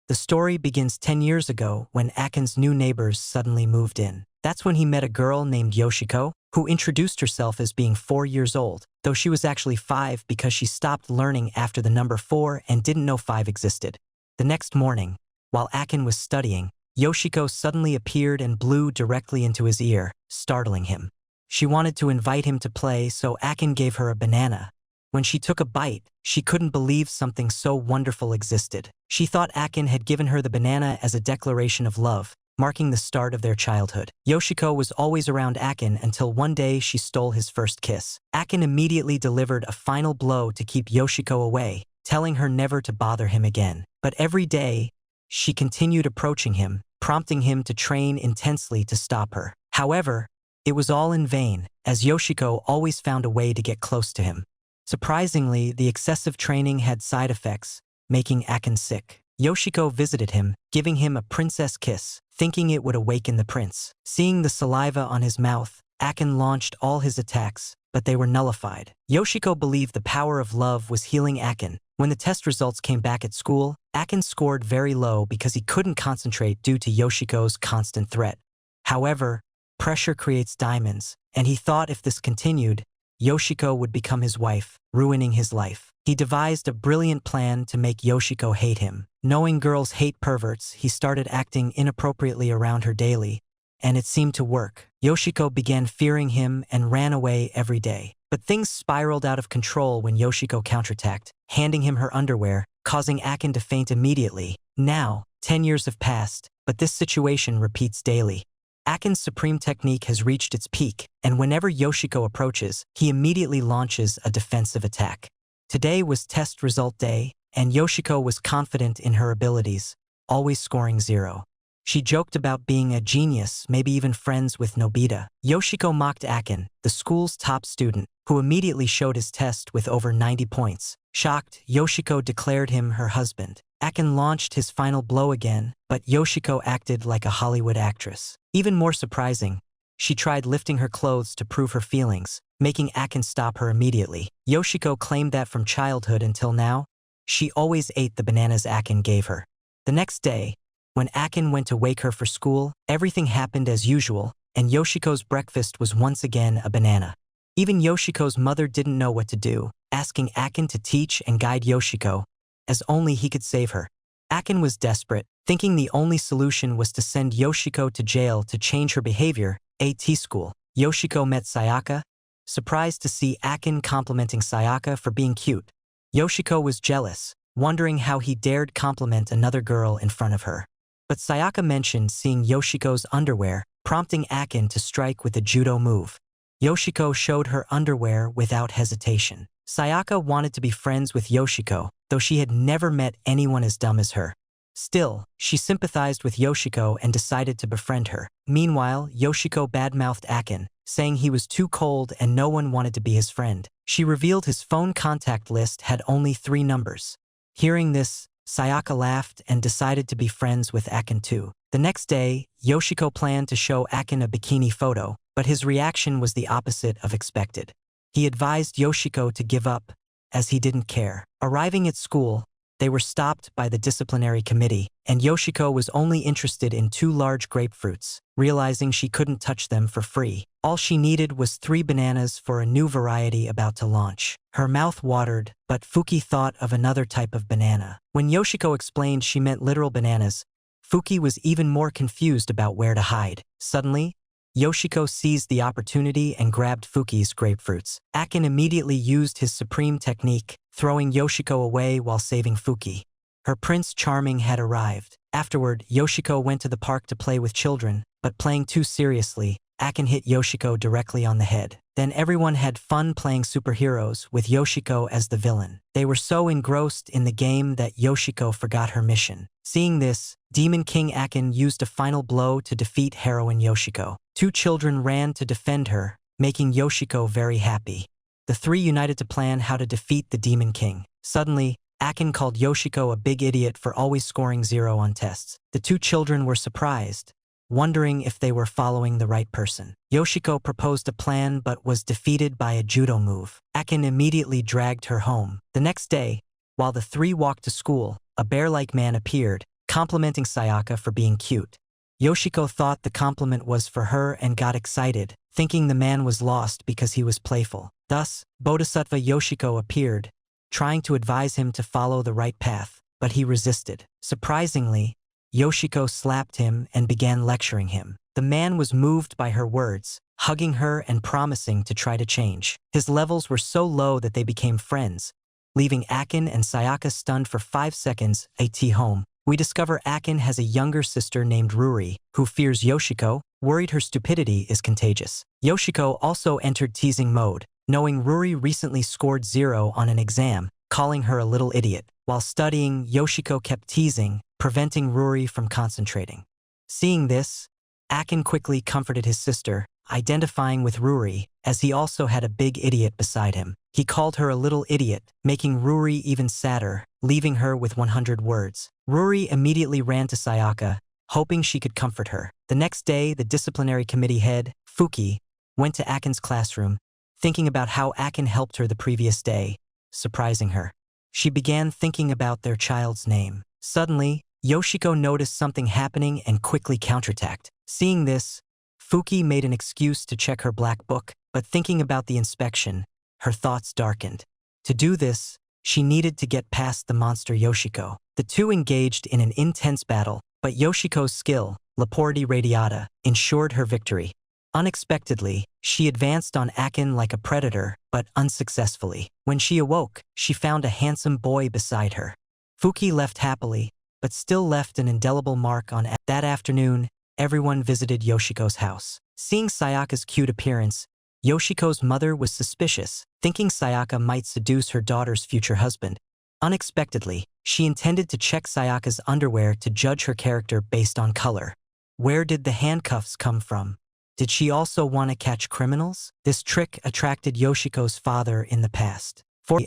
The story begins 10 years ago when Akkun's new neighbors suddenly moved in. That's when he met a girl named Yoshiko, who introduced herself as being 4 years old, though she was actually 5 because she stopped learning after the number 4 and didn't know 5 existed. The next morning, while Akkun was studying, Yoshiko suddenly appeared and blew directly into his ear, startling him. She wanted to invite him to play, so Akkun gave her a banana. When she took a bite, she couldn't believe something so wonderful existed. She thought Akkun had given her the banana as a declaration of love, marking the start of their childhood. Yoshiko was always around Akkun until one day she stole his first kiss. Akkun immediately delivered a final blow to keep Yoshiko away, telling her never to bother him again. But every day, she continued approaching him, prompting him to train intensely to stop her. However, it was all in vain, as Yoshiko always found a way to get close to him. Surprisingly, the excessive training had side effects, making Akkun sick. Yoshiko visited him, giving him a princess kiss, thinking it would awaken the prince. Seeing the saliva on his mouth, Akkun launched all his attacks, but they were nullified. Yoshiko believed the power of love was healing Akkun. When the test results came back at school, Akkun scored very low because he couldn't concentrate due to Yoshiko's constant threat. However, pressure creates diamonds, and he thought if this continued, Yoshiko would become his wife, ruining his life. He devised a brilliant plan to make Yoshiko hate him. Knowing girls hate perverts, he started acting inappropriately around her daily, and it seemed to work. Yoshiko began fearing him and ran away every day. But things spiraled out of control when Yoshiko counterattacked, handing him her underwear, causing Akkun to faint immediately. Now, 10 years have passed, but this situation repeats daily. Akkun's supreme technique has reached its peak, and whenever Yoshiko approaches, he immediately launches a defensive attack. Today was test result day, and Yoshiko was confident in her abilities, always scoring 0. She joked about being a genius, maybe even friends with Nobita. Yoshiko mocked Akkun, the school's top student, who immediately showed his test with over 90 points. Shocked, Yoshiko declared him her husband. Akkun launched his final blow again, but Yoshiko acted like a Hollywood actress. Even more surprising, she tried lifting her clothes to prove her feelings, making Akkun stop her immediately. Yoshiko claimed that from childhood until now, she always ate the bananas Akkun gave her. The next day, when Akkun went to wake her for school, everything happened as usual, and Yoshiko's breakfast was once again a banana. Even Yoshiko's mother didn't know what to do, asking Akkun to teach and guide Yoshiko, as only he could save her. Akkun was desperate, thinking the only solution was to send Yoshiko to jail to change her behavior. AT school. Yoshiko met Sayaka, surprised to see Akkun complimenting Sayaka for being cute. Yoshiko was jealous, wondering how he dared compliment another girl in front of her. But Sayaka mentioned seeing Yoshiko's underwear, prompting Akkun to strike with a judo move. Yoshiko showed her underwear without hesitation. Sayaka wanted to be friends with Yoshiko, though she had never met anyone as dumb as her. Still, she sympathized with Yoshiko and decided to befriend her. Meanwhile, Yoshiko badmouthed Akkun, saying he was too cold and no one wanted to be his friend. She revealed his phone contact list had only 3 numbers. Hearing this, Sayaka laughed and decided to be friends with Akkun too. The next day, Yoshiko planned to show Akkun a bikini photo, but his reaction was the opposite of expected. He advised Yoshiko to give up, as he didn't care. Arriving at school, they were stopped by the disciplinary committee, and Yoshiko was only interested in 2 large grapefruits, realizing she couldn't touch them for free. All she needed was 3 bananas for a new variety about to launch. Her mouth watered, but Fuki thought of another type of banana. When Yoshiko explained she meant literal bananas, Fuki was even more confused about where to hide. Suddenly, Yoshiko seized the opportunity and grabbed Fuki's grapefruits. Akkun immediately used his supreme technique, throwing Yoshiko away while saving Fuki. Her Prince Charming had arrived. Afterward, Yoshiko went to the park to play with children, but playing too seriously, Akkun hit Yoshiko directly on the head. Then everyone had fun playing superheroes, with Yoshiko as the villain. They were so engrossed in the game that Yoshiko forgot her mission. Seeing this, Demon King Akkun used a final blow to defeat heroine Yoshiko. 2 children ran to defend her, making Yoshiko very happy. The 3 united to plan how to defeat the Demon King. Suddenly, Akkun called Yoshiko a big idiot for always scoring 0 on tests. The 2 children were surprised, wondering if they were following the right person. Yoshiko proposed a plan but was defeated by a judo move. Akkun immediately dragged her home. The next day, while the 3 walked to school, a bear-like man appeared, complimenting Sayaka for being cute. Yoshiko thought the compliment was for her and got excited, thinking the man was lost because he was playful. Thus, Bodhisattva Yoshiko appeared, trying to advise him to follow the right path, but he resisted. Surprisingly, Yoshiko slapped him and began lecturing him. The man was moved by her words, hugging her and promising to try to change. His levels were so low that they became friends, leaving Akkun and Sayaka stunned for 5 seconds. At home, we discover Akkun has a younger sister named Ruri, who fears Yoshiko, worried her stupidity is contagious. Yoshiko also entered teasing mode, knowing Ruri recently scored 0 on an exam, calling her a little idiot. While studying, Yoshiko kept teasing, preventing Ruri from concentrating. Seeing this, Akkun quickly comforted his sister, identifying with Ruri, as he also had a big idiot beside him. He called her a little idiot, making Ruri even sadder, leaving her with 100 words. Ruri immediately ran to Sayaka, hoping she could comfort her. The next day, the disciplinary committee head, Fuki, went to Akkun's classroom, thinking about how Akkun helped her the previous day, surprising her. She began thinking about their child's name. Suddenly, Yoshiko noticed something happening and quickly counterattacked. Seeing this, Fuki made an excuse to check her black book, but thinking about the inspection, her thoughts darkened. To do this, she needed to get past the monster Yoshiko. The two engaged in an intense battle, but Yoshiko's skill, Laporti Radiata, ensured her victory. Unexpectedly, she advanced on Akkun like a predator, but unsuccessfully. When she awoke, she found a handsome boy beside her. Fuki left happily, but still left an indelible mark on Akkun. That afternoon, everyone visited Yoshiko's house. Seeing Sayaka's cute appearance, Yoshiko's mother was suspicious, thinking Sayaka might seduce her daughter's future husband. Unexpectedly, she intended to check Sayaka's underwear to judge her character based on color. Where did the handcuffs come from? Did she also want to catch criminals? This trick attracted Yoshiko's father in the past.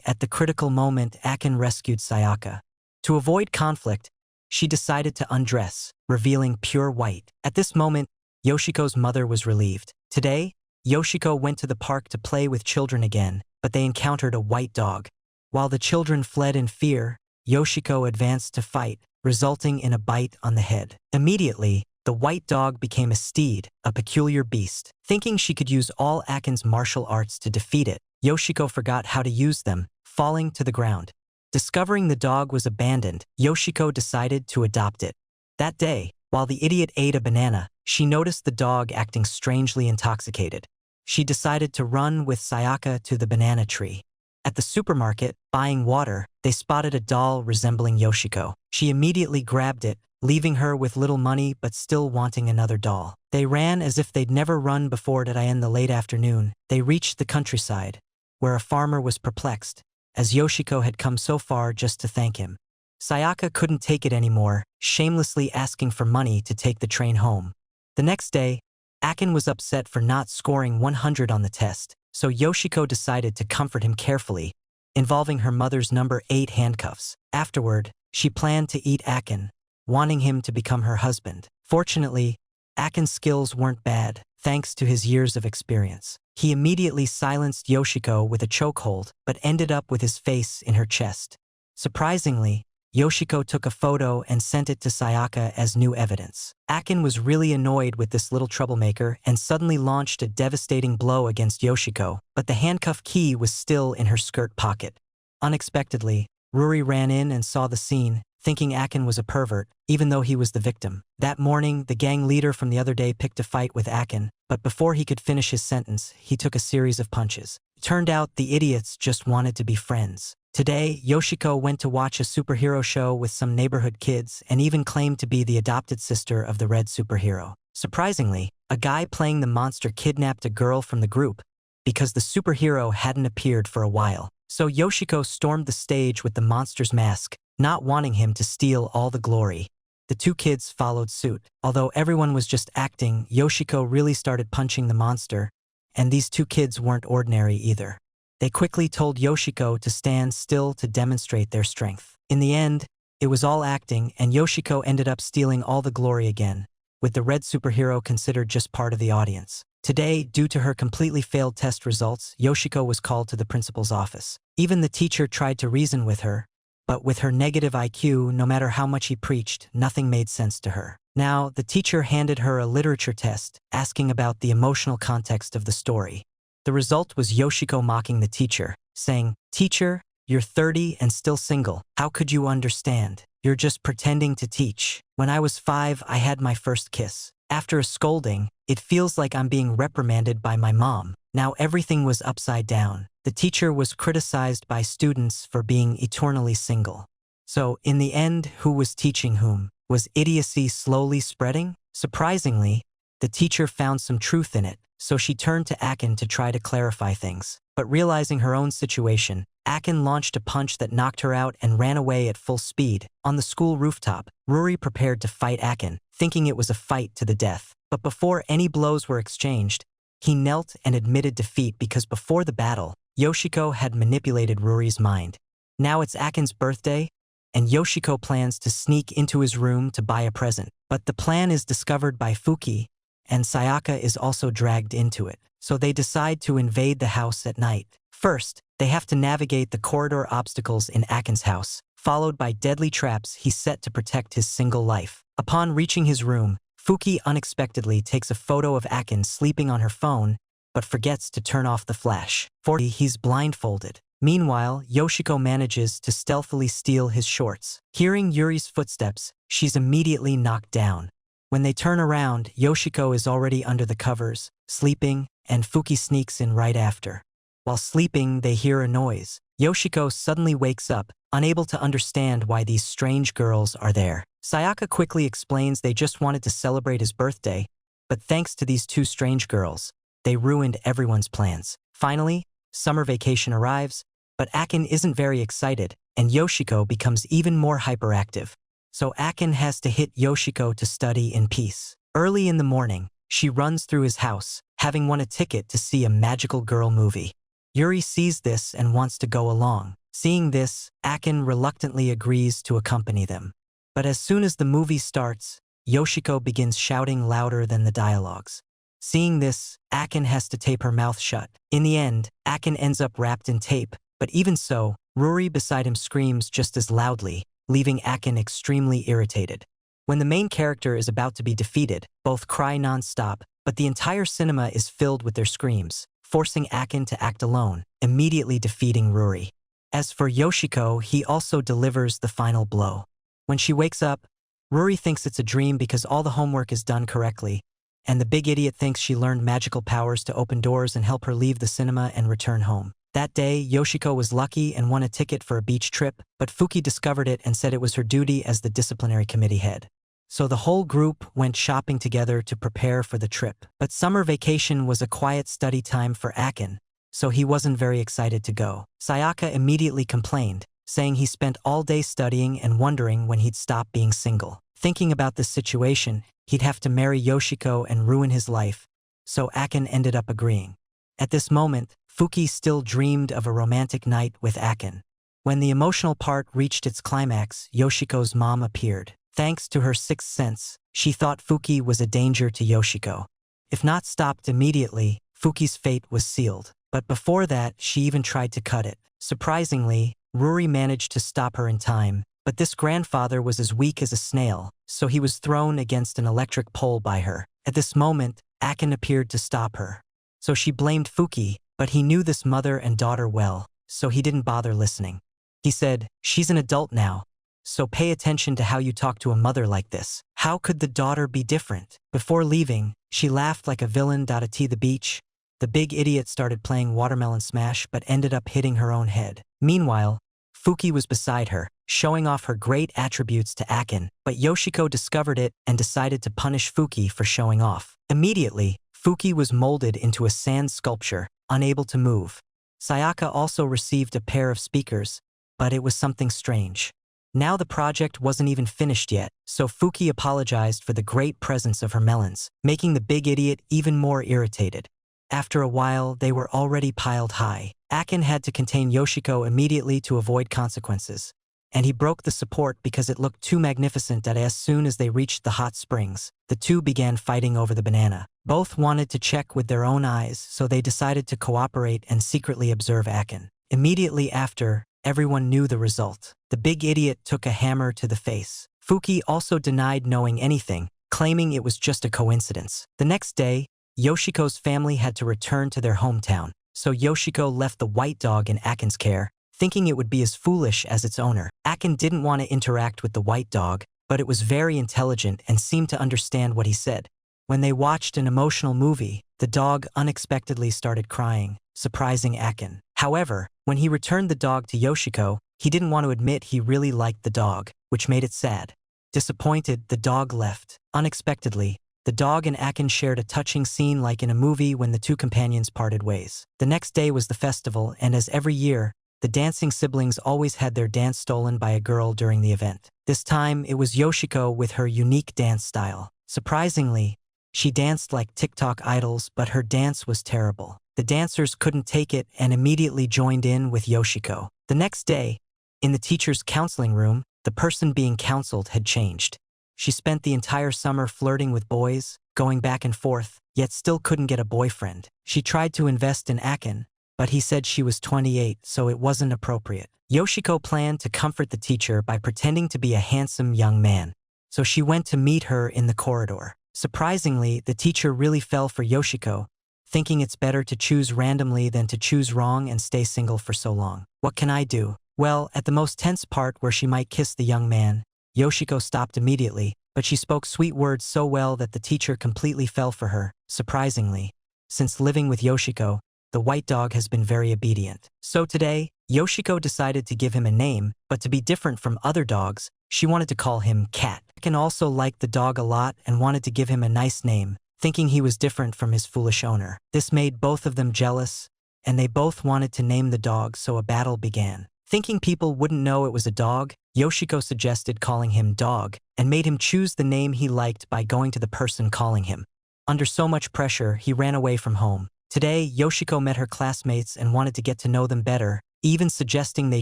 At the critical moment, Akkun rescued Sayaka. To avoid conflict, she decided to undress, revealing pure white. At this moment, Yoshiko's mother was relieved. Today, Yoshiko went to the park to play with children again, but they encountered a white dog. While the children fled in fear, Yoshiko advanced to fight, resulting in a bite on the head. Immediately, the white dog became a steed, a peculiar beast. Thinking she could use all Akkun's martial arts to defeat it, Yoshiko forgot how to use them, falling to the ground. Discovering the dog was abandoned, Yoshiko decided to adopt it. That day, while the idiot ate a banana, she noticed the dog acting strangely intoxicated. She decided to run with Sayaka to the banana tree. At the supermarket, buying water, they spotted a doll resembling Yoshiko. She immediately grabbed it, leaving her with little money but still wanting another doll. They ran as if they'd never run before. In the late afternoon, they reached the countryside, where a farmer was perplexed, as Yoshiko had come so far just to thank him. Sayaka couldn't take it anymore, shamelessly asking for money to take the train home. The next day, Akkun was upset for not scoring 100 on the test, so Yoshiko decided to comfort him carefully, involving her mother's number 8 handcuffs. Afterward, she planned to eat Akkun, wanting him to become her husband. Fortunately, Akkun's skills weren't bad, thanks to his years of experience. He immediately silenced Yoshiko with a chokehold, but ended up with his face in her chest. Surprisingly, Yoshiko took a photo and sent it to Sayaka as new evidence. Akkun was really annoyed with this little troublemaker and suddenly launched a devastating blow against Yoshiko, but the handcuff key was still in her skirt pocket. Unexpectedly, Ruri ran in and saw the scene, thinking Akkun was a pervert, even though he was the victim. That morning, the gang leader from the other day picked a fight with Akkun, but before he could finish his sentence, he took a series of punches. It turned out the idiots just wanted to be friends. Today, Yoshiko went to watch a superhero show with some neighborhood kids and even claimed to be the adopted sister of the red superhero. Surprisingly, a guy playing the monster kidnapped a girl from the group because the superhero hadn't appeared for a while. So Yoshiko stormed the stage with the monster's mask, not wanting him to steal all the glory. The two kids followed suit. Although everyone was just acting, Yoshiko really started punching the monster, and these two kids weren't ordinary either. They quickly told Yoshiko to stand still to demonstrate their strength. In the end, it was all acting, and Yoshiko ended up stealing all the glory again, with the red superhero considered just part of the audience. Today, due to her completely failed test results, Yoshiko was called to the principal's office. Even the teacher tried to reason with her, But with her negative IQ, no matter how much he preached, nothing made sense to her. Now, the teacher handed her a literature test, asking about the emotional context of the story. The result was Yoshiko mocking the teacher, saying, "Teacher, you're 30 and still single. How could you understand? You're just pretending to teach. When I was 5, I had my first kiss. After a scolding, it feels like I'm being reprimanded by my mom." Now everything was upside down. The teacher was criticized by students for being eternally single. So, in the end, who was teaching whom? Was idiocy slowly spreading? Surprisingly, the teacher found some truth in it, so she turned to Akkun to try to clarify things. But realizing her own situation, Akkun launched a punch that knocked her out and ran away at full speed. On the school rooftop, Ruri prepared to fight Akkun, thinking it was a fight to the death. But before any blows were exchanged, he knelt and admitted defeat because before the battle, Yoshiko had manipulated Ruri's mind. Now it's Akkun's birthday, and Yoshiko plans to sneak into his room to buy a present. But the plan is discovered by Fuki, and Sayaka is also dragged into it. So they decide to invade the house at night. First, they have to navigate the corridor obstacles in Akkun's house, followed by deadly traps he set to protect his single life. Upon reaching his room, Fuki unexpectedly takes a photo of Akkun sleeping on her phone, but forgets to turn off the flash. He's blindfolded. Meanwhile, Yoshiko manages to stealthily steal his shorts. Hearing Yuri's footsteps, she's immediately knocked down. When they turn around, Yoshiko is already under the covers, sleeping, and Fuki sneaks in right after. While sleeping, they hear a noise. Yoshiko suddenly wakes up, unable to understand why these strange girls are there. Sayaka quickly explains they just wanted to celebrate his birthday, but thanks to these two strange girls, they ruined everyone's plans. Finally, summer vacation arrives, but Akkun isn't very excited, and Yoshiko becomes even more hyperactive. So Akkun has to hit Yoshiko to study in peace. Early in the morning, she runs through his house, having won a ticket to see a magical girl movie. Yuri sees this and wants to go along. Seeing this, Akkun reluctantly agrees to accompany them. But as soon as the movie starts, Yoshiko begins shouting louder than the dialogues. Seeing this, Akkun has to tape her mouth shut. In the end, Akkun ends up wrapped in tape, but even so, Ruri beside him screams just as loudly, leaving Akkun extremely irritated. When the main character is about to be defeated, both cry non-stop, but the entire cinema is filled with their screams, forcing Akkun to act alone, immediately defeating Ruri. As for Yoshiko, he also delivers the final blow. When she wakes up, Ruri thinks it's a dream because all the homework is done correctly, and the big idiot thinks she learned magical powers to open doors and help her leave the cinema and return home. That day, Yoshiko was lucky and won a ticket for a beach trip, but Fuki discovered it and said it was her duty as the disciplinary committee head. So the whole group went shopping together to prepare for the trip. But summer vacation was a quiet study time for Akkun, so he wasn't very excited to go. Sayaka immediately complained, saying he spent all day studying and wondering when he'd stop being single. Thinking about this situation, he'd have to marry Yoshiko and ruin his life, so Akkun ended up agreeing. At this moment, Fuki still dreamed of a romantic night with Akkun. When the emotional part reached its climax, Yoshiko's mom appeared. Thanks to her sixth sense, she thought Fuki was a danger to Yoshiko. If not stopped immediately, Fuki's fate was sealed. But before that, she even tried to cut it. Surprisingly, Ruri managed to stop her in time, but this grandfather was as weak as a snail, so he was thrown against an electric pole by her. At this moment, Akkun appeared to stop her. So she blamed Fuki, but he knew this mother and daughter well, so he didn't bother listening. He said, "She's an adult now, so pay attention to how you talk to a mother like this." How could the daughter be different? Before leaving, she laughed like a villain. At the beach, the big idiot started playing Watermelon Smash but ended up hitting her own head. Meanwhile, Fuki was beside her, showing off her great attributes to Akkun, but Yoshiko discovered it and decided to punish Fuki for showing off. Immediately, Fuki was molded into a sand sculpture, unable to move. Sayaka also received a pair of speakers, but it was something strange. Now the project wasn't even finished yet, so Fuki apologized for the great presence of her melons, making the big idiot even more irritated. After a while, they were already piled high. Akkun had to contain Yoshiko immediately to avoid consequences, and he broke the support because it looked too magnificent. That as soon as they reached the hot springs, the two began fighting over the banana. Both wanted to check with their own eyes, so they decided to cooperate and secretly observe Akkun. Immediately after, Everyone knew the result. The big idiot took a hammer to the face. Fuki also denied knowing anything, claiming it was just a coincidence. The next day, Yoshiko's family had to return to their hometown, so Yoshiko left the white dog in Akkun's care, thinking it would be as foolish as its owner. Akkun didn't want to interact with the white dog, but it was very intelligent and seemed to understand what he said. When they watched an emotional movie, the dog unexpectedly started crying, surprising Akkun. However, when he returned the dog to Yoshiko, he didn't want to admit he really liked the dog, which made it sad. Disappointed, the dog left. Unexpectedly, the dog and Akkun shared a touching scene like in a movie when the two companions parted ways. The next day was the festival, and as every year, the dancing siblings always had their dance stolen by a girl during the event. This time, it was Yoshiko with her unique dance style. Surprisingly, she danced like TikTok idols, but her dance was terrible. The dancers couldn't take it and immediately joined in with Yoshiko. The next day, in the teacher's counseling room, the person being counseled had changed. She spent the entire summer flirting with boys, going back and forth, yet still couldn't get a boyfriend. She tried to invest in Akkun, but he said she was 28, so it wasn't appropriate. Yoshiko planned to comfort the teacher by pretending to be a handsome young man, so she went to meet her in the corridor. Surprisingly, the teacher really fell for Yoshiko, thinking it's better to choose randomly than to choose wrong and stay single for so long. What can I do? Well, at the most tense part where she might kiss the young man, Yoshiko stopped immediately, but she spoke sweet words so well that the teacher completely fell for her. Surprisingly, since living with Yoshiko, the white dog has been very obedient. So today, Yoshiko decided to give him a name, but to be different from other dogs, she wanted to call him Cat. Akkun also liked the dog a lot and wanted to give him a nice name, thinking he was different from his foolish owner. This made both of them jealous, and they both wanted to name the dog, so a battle began. Thinking people wouldn't know it was a dog, Yoshiko suggested calling him Dog, and made him choose the name he liked by going to the person calling him. Under so much pressure, he ran away from home. Today, Yoshiko met her classmates and wanted to get to know them better, even suggesting they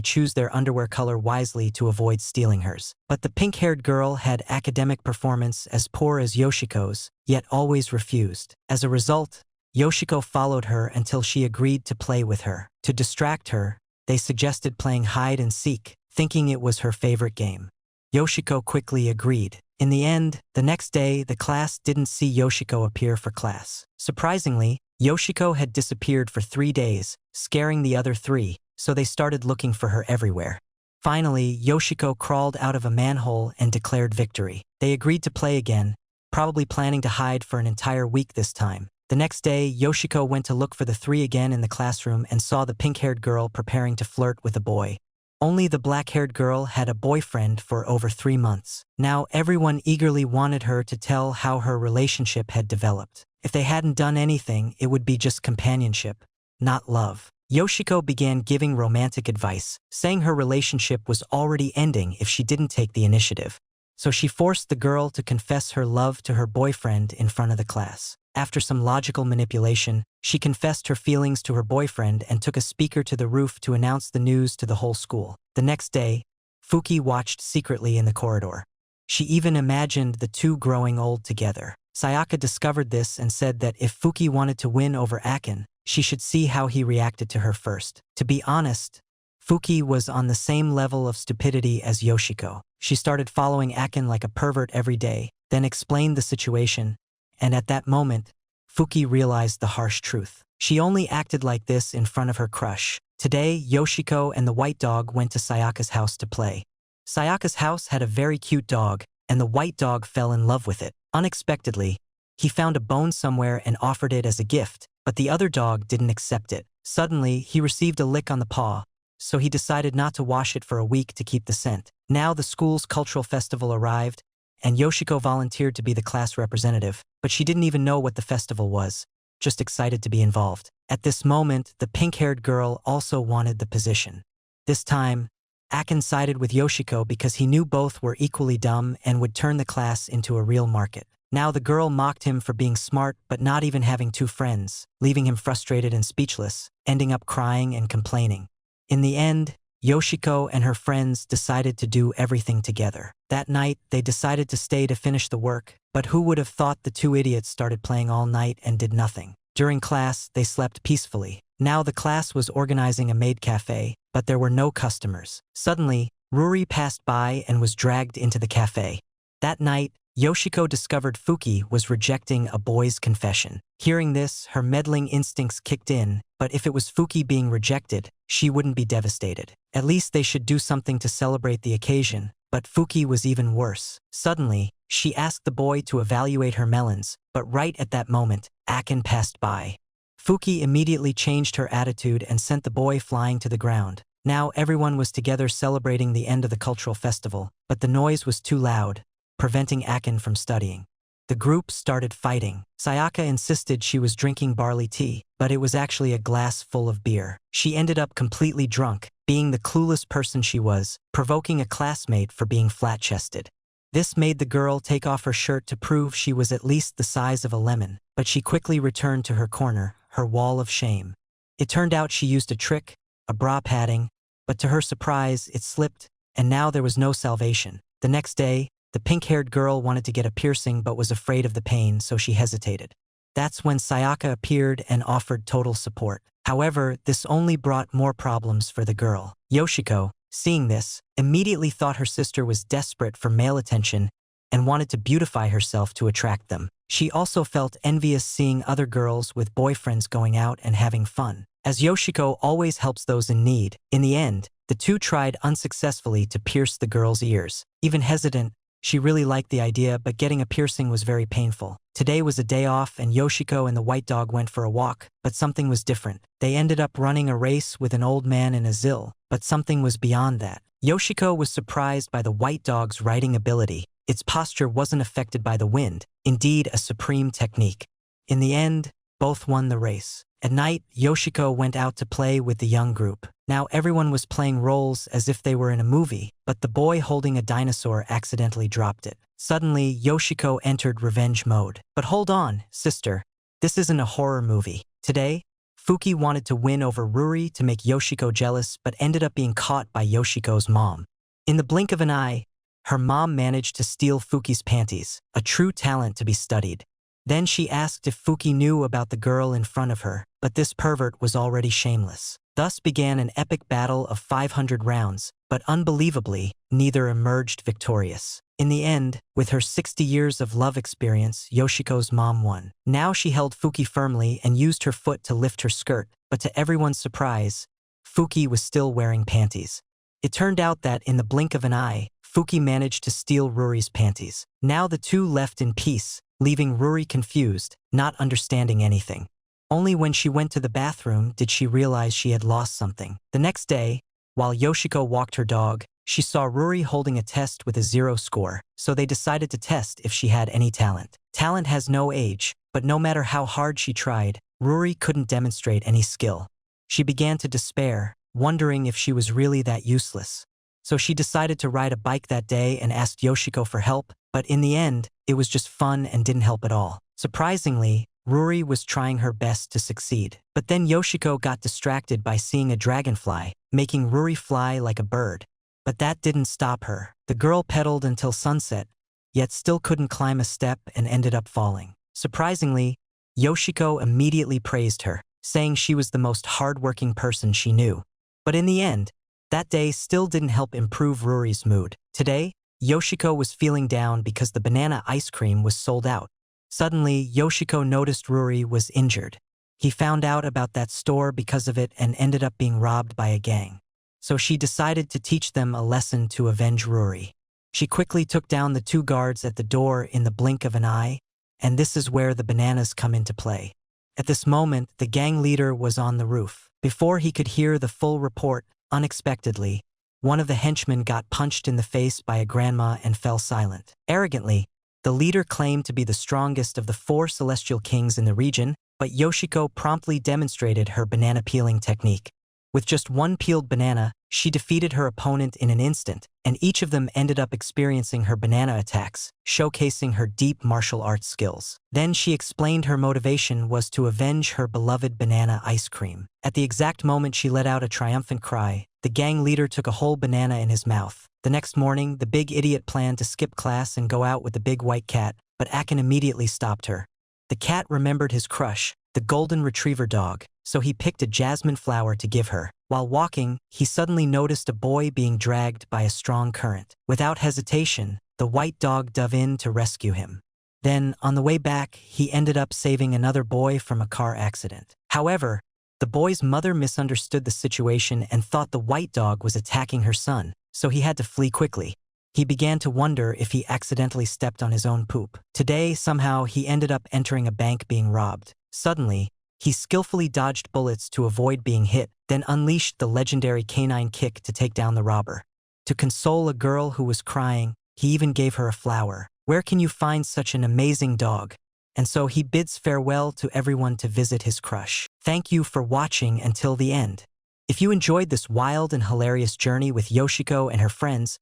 choose their underwear color wisely to avoid stealing hers. But the pink-haired girl had academic performance as poor as Yoshiko's, yet always refused. As a result, Yoshiko followed her until she agreed to play with her. To distract her, they suggested playing hide and seek, thinking it was her favorite game. Yoshiko quickly agreed. In the end, the next day, the class didn't see Yoshiko appear for class. Surprisingly, Yoshiko had disappeared for 3 days, scaring the other 3, so they started looking for her everywhere. Finally, Yoshiko crawled out of a manhole and declared victory. They agreed to play again, probably planning to hide for an entire week this time. The next day, Yoshiko went to look for the 3 again in the classroom and saw the pink-haired girl preparing to flirt with a boy. Only the black-haired girl had a boyfriend for over 3 months. Now everyone eagerly wanted her to tell how her relationship had developed. If they hadn't done anything, it would be just companionship, not love. Yoshiko began giving romantic advice, saying her relationship was already ending if she didn't take the initiative. So she forced the girl to confess her love to her boyfriend in front of the class. After some logical manipulation, she confessed her feelings to her boyfriend and took a speaker to the roof to announce the news to the whole school. The next day, Fuki watched secretly in the corridor. She even imagined the two growing old together. Sayaka discovered this and said that if Fuki wanted to win over Akkun, she should see how he reacted to her first. To be honest, Fuki was on the same level of stupidity as Yoshiko. She started following Akkun like a pervert every day, then explained the situation, and at that moment, Fuki realized the harsh truth. She only acted like this in front of her crush. Today, Yoshiko and the white dog went to Sayaka's house to play. Sayaka's house had a very cute dog, and the white dog fell in love with it. Unexpectedly, he found a bone somewhere and offered it as a gift, but the other dog didn't accept it. Suddenly, he received a lick on the paw, so he decided not to wash it for a week to keep the scent. Now the school's cultural festival arrived, and Yoshiko volunteered to be the class representative, but she didn't even know what the festival was, just excited to be involved. At this moment, the pink-haired girl also wanted the position. This time, Akkun sided with Yoshiko because he knew both were equally dumb and would turn the class into a real market. Now the girl mocked him for being smart but not even having 2 friends, leaving him frustrated and speechless, ending up crying and complaining. In the end, Yoshiko and her friends decided to do everything together. That night, they decided to stay to finish the work, but who would have thought the 2 idiots started playing all night and did nothing. During class, they slept peacefully. Now the class was organizing a maid cafe, but there were no customers. Suddenly, Ruri passed by and was dragged into the cafe. That night, Yoshiko discovered Fuki was rejecting a boy's confession. Hearing this, her meddling instincts kicked in, but if it was Fuki being rejected, she wouldn't be devastated. At least they should do something to celebrate the occasion, but Fuki was even worse. Suddenly, she asked the boy to evaluate her melons, but right at that moment, Akkun passed by. Fuki immediately changed her attitude and sent the boy flying to the ground. Now everyone was together celebrating the end of the cultural festival, but the noise was too loud, preventing Akkun from studying. The group started fighting. Sayaka insisted she was drinking barley tea, but it was actually a glass full of beer. She ended up completely drunk, being the clueless person she was, provoking a classmate for being flat-chested. This made the girl take off her shirt to prove she was at least the size of a lemon, but she quickly returned to her corner, her wall of shame. It turned out she used a trick, a bra padding, but to her surprise, it slipped, and now there was no salvation. The next day, the pink-haired girl wanted to get a piercing but was afraid of the pain, so she hesitated. That's when Sayaka appeared and offered total support. However, this only brought more problems for the girl. Yoshiko, seeing this, immediately thought her sister was desperate for male attention and wanted to beautify herself to attract them. She also felt envious seeing other girls with boyfriends going out and having fun. As Yoshiko always helps those in need, in the end, the two tried unsuccessfully to pierce the girl's ears. Even hesitant, she really liked the idea, but getting a piercing was very painful. Today was a day off and Yoshiko and the white dog went for a walk, but something was different. They ended up running a race with an old man in a zill, but something was beyond that. Yoshiko was surprised by the white dog's riding ability. Its posture wasn't affected by the wind, indeed a supreme technique. In the end, both won the race. At night, Yoshiko went out to play with the young group. Now everyone was playing roles as if they were in a movie, but the boy holding a dinosaur accidentally dropped it. Suddenly, Yoshiko entered revenge mode. But hold on, sister. This isn't a horror movie. Today, Fuki wanted to win over Ruri to make Yoshiko jealous, but ended up being caught by Yoshiko's mom. In the blink of an eye, her mom managed to steal Fuki's panties, a true talent to be studied. Then she asked if Fuki knew about the girl in front of her, but this pervert was already shameless. Thus began an epic battle of 500 rounds, but unbelievably, neither emerged victorious. In the end, with her 60 years of love experience, Yoshiko's mom won. Now she held Fuki firmly and used her foot to lift her skirt, but to everyone's surprise, Fuki was still wearing panties. It turned out that in the blink of an eye, Fuki managed to steal Ruri's panties. Now the two left in peace, leaving Ruri confused, not understanding anything. Only when she went to the bathroom did she realize she had lost something. The next day, while Yoshiko walked her dog, she saw Ruri holding a test with a 0 score, so they decided to test if she had any talent. Talent has no age, but no matter how hard she tried, Ruri couldn't demonstrate any skill. She began to despair, wondering if she was really that useless. So she decided to ride a bike that day and asked Yoshiko for help, but in the end, it was just fun and didn't help at all. Surprisingly, Ruri was trying her best to succeed. But then Yoshiko got distracted by seeing a dragonfly, making Ruri fly like a bird. But that didn't stop her. The girl pedaled until sunset, yet still couldn't climb a step and ended up falling. Surprisingly, Yoshiko immediately praised her, saying she was the most hardworking person she knew. But in the end, that day still didn't help improve Ruri's mood. Today, Yoshiko was feeling down because the banana ice cream was sold out. Suddenly, Yoshiko noticed Ruri was injured. He found out about that store because of it and ended up being robbed by a gang. So she decided to teach them a lesson to avenge Ruri. She quickly took down the 2 guards at the door in the blink of an eye, and this is where the bananas come into play. At this moment, the gang leader was on the roof. Before he could hear the full report, unexpectedly, one of the henchmen got punched in the face by a grandma and fell silent. Arrogantly, the leader claimed to be the strongest of the 4 celestial kings in the region, but Yoshiko promptly demonstrated her banana peeling technique. With just 1 peeled banana, she defeated her opponent in an instant, and each of them ended up experiencing her banana attacks, showcasing her deep martial arts skills. Then she explained her motivation was to avenge her beloved banana ice cream. At the exact moment she let out a triumphant cry, the gang leader took a whole banana in his mouth. The next morning, the big idiot planned to skip class and go out with the big white cat, but Akkun immediately stopped her. The cat remembered his crush, the golden retriever dog, so he picked a jasmine flower to give her. While walking, he suddenly noticed a boy being dragged by a strong current. Without hesitation, the white dog dove in to rescue him. Then, on the way back, he ended up saving another boy from a car accident. However, the boy's mother misunderstood the situation and thought the white dog was attacking her son, so he had to flee quickly. He began to wonder if he accidentally stepped on his own poop. Today, somehow, he ended up entering a bank being robbed. Suddenly, he skillfully dodged bullets to avoid being hit, then unleashed the legendary canine kick to take down the robber. To console a girl who was crying, he even gave her a flower. Where can you find such an amazing dog? And so he bids farewell to everyone to visit his crush. Thank you for watching until the end. If you enjoyed this wild and hilarious journey with Yoshiko and her friends,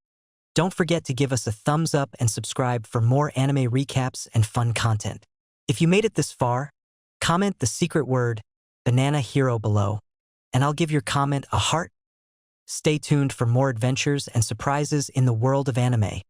don't forget to give us a thumbs up and subscribe for more anime recaps and fun content. If you made it this far, comment the secret word, Banana Hero below, and I'll give your comment a heart. Stay tuned for more adventures and surprises in the world of anime.